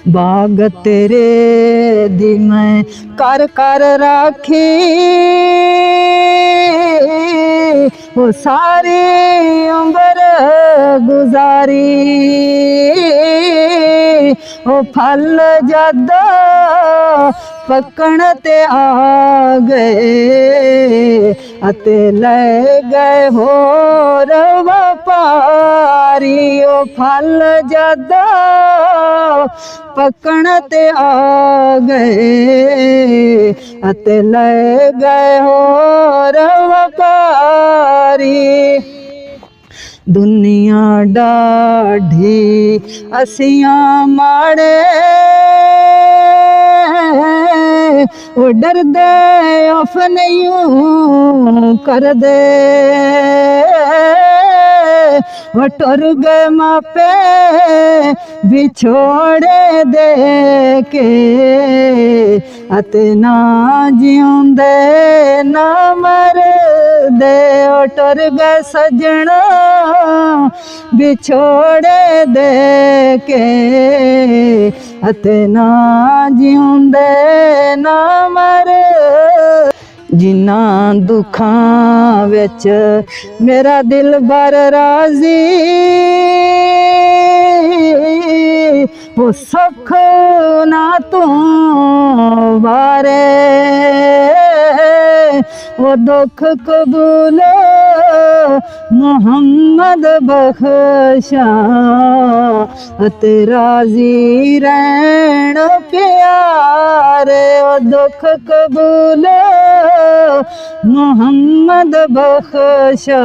बाग तेरे दी मैं कर कर राखी वो सारी उम्र गुजारी वो फल जद पकण ते आ गए अते ले गए होर व्यापारी ओ फल जद पकण ते आ गए अते ले गए होर व्यापारी दुनिया डाढ़ी असियां माड़े वो डर दे उफ नहीं कर दे वो टुर गए मापे बिछोड़े दे के अते ना जिउंदे ना मर दे वो टुर गए सजना बिछोड़े दे के अते ना जिउंदे ना मर जिन्ना दुखां विच मेरा दिल बर राजी वो सुख ना तू वारे वो दुख कबूल मोहम्मद बख्शा ते राजी रहन प्यारे वो दुख कबूल मोहम्मद बख्शा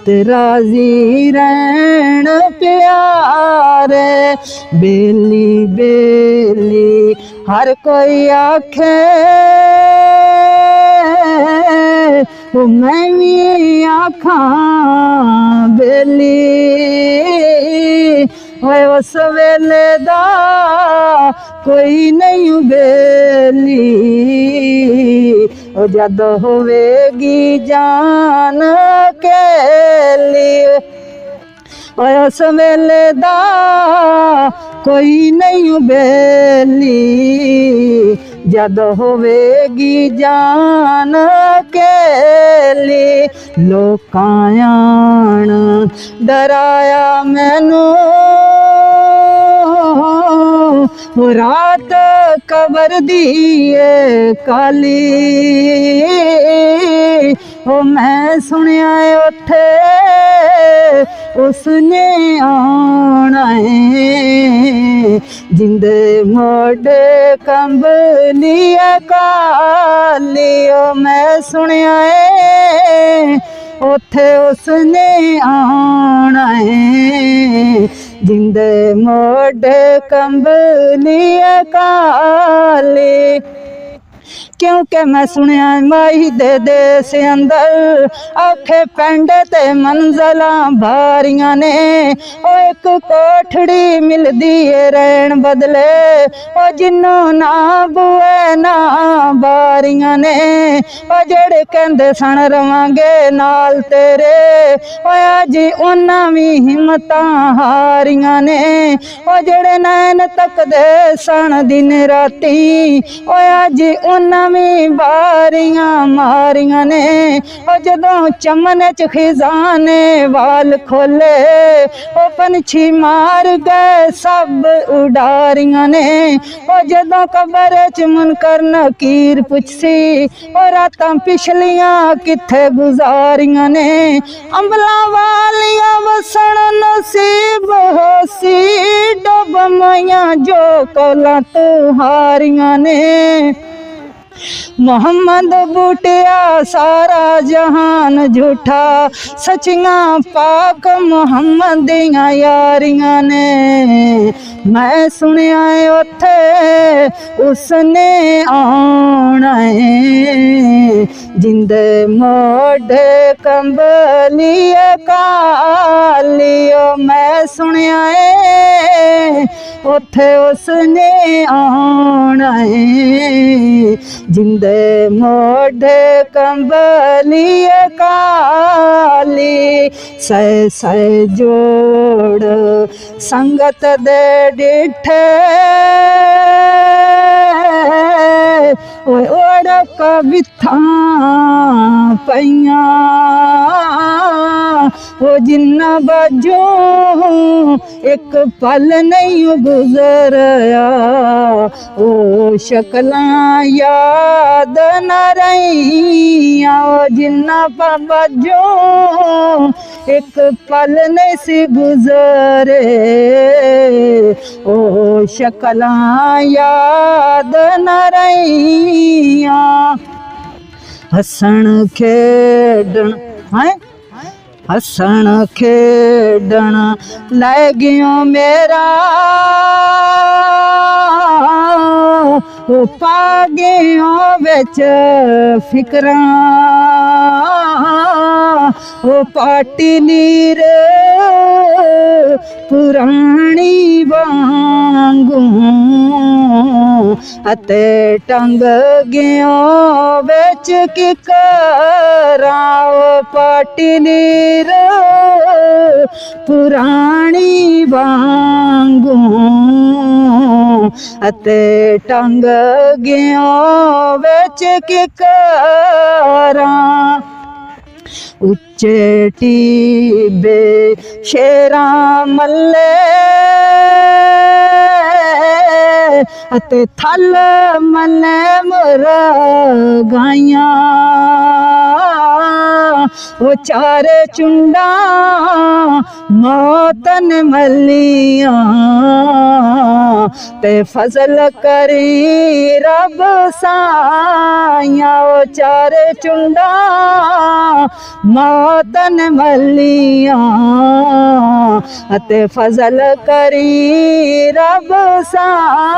ते राजी रहन प्यारे बेली बेली हर कोई आखे वो मैं भी आखा बेली ओए उस वेले दा कोई नहीं बेली ओ जद होवेगी जान अकेली ओए उस वेले दा कोई नहीं बेली जद होवेगी जान अकेली लोकां आण डराया मैनू रात कबर दिए काली ओ मैं सुनिया उथे उसने आना है जिंदे मोढे कंबलिया काली ओ मैं सुनिया उथे उसने आना है जिंदे मोढे कंबलिया काली क्योंकि मैं सुनिया माही दे देश अंदर औखे पेंड ते मंजला भारियां ने ओ एक कोठड़ी मिलदी है रहन बदले ओ जिन्नों ना बुए ना बारियां ने ओ जेड़े कहंदे सन रवांगे नाल तेरे ओ अज उन्हां भी हिम्मतां हारियां ने ओ जेड़े नैन तकदे सन दिन राती ओ अज उन्हां भी बारियां मारियां ने ओ जदों चमन च खिजाने वाल खोले ओ पंछी मार गए सब उडारियां ने ओ जदों कबर च मुनकर नकीर पुछसी ओ रातां पिछलियां किथे गुजारियां ने अंबलां वालियां वसन नसीब होसी डब मैया जो कोलां तू हारियां ने मोहम्मद बूटिया सारा जहान झूठा सचियां पाक मोहम्मद दियां यारियां ने मैं सुनिया उथे उसने आना है जिंदे मोढे कंबलिए कालियो मैं सुनिया उथे उसने आना है जिंदे मोढ़े कंबलिए काली सह सह जोड़ संगत दे डिठे ओड़ कविथा पईया वो जिन्ना बाजो एक पल नहीं गुजरया ओ शक्लां याद न रहिया ओ जिन्ना बाजो एक पल नहीं सी गुजरे ओ शक्लां याद न रहिया हसण खेडण है हसण खेडण लै गयो मेरा पा गयो बिच फिकरां पाटी नीर पुरानी वांगू अते टंग गयो बिच किकरां पाटी नीर पुरानी वांगू अते टंग गयो बिच किकरां उच्चे टीबे शेरां मल्ले अते थल मल्ले मुर्गाइयां वो चारे चुंडा मौतन मलियां ते फजल करी रब साइया वो चारे चुंडा मौतन मलियां अते फजल करी रब साइया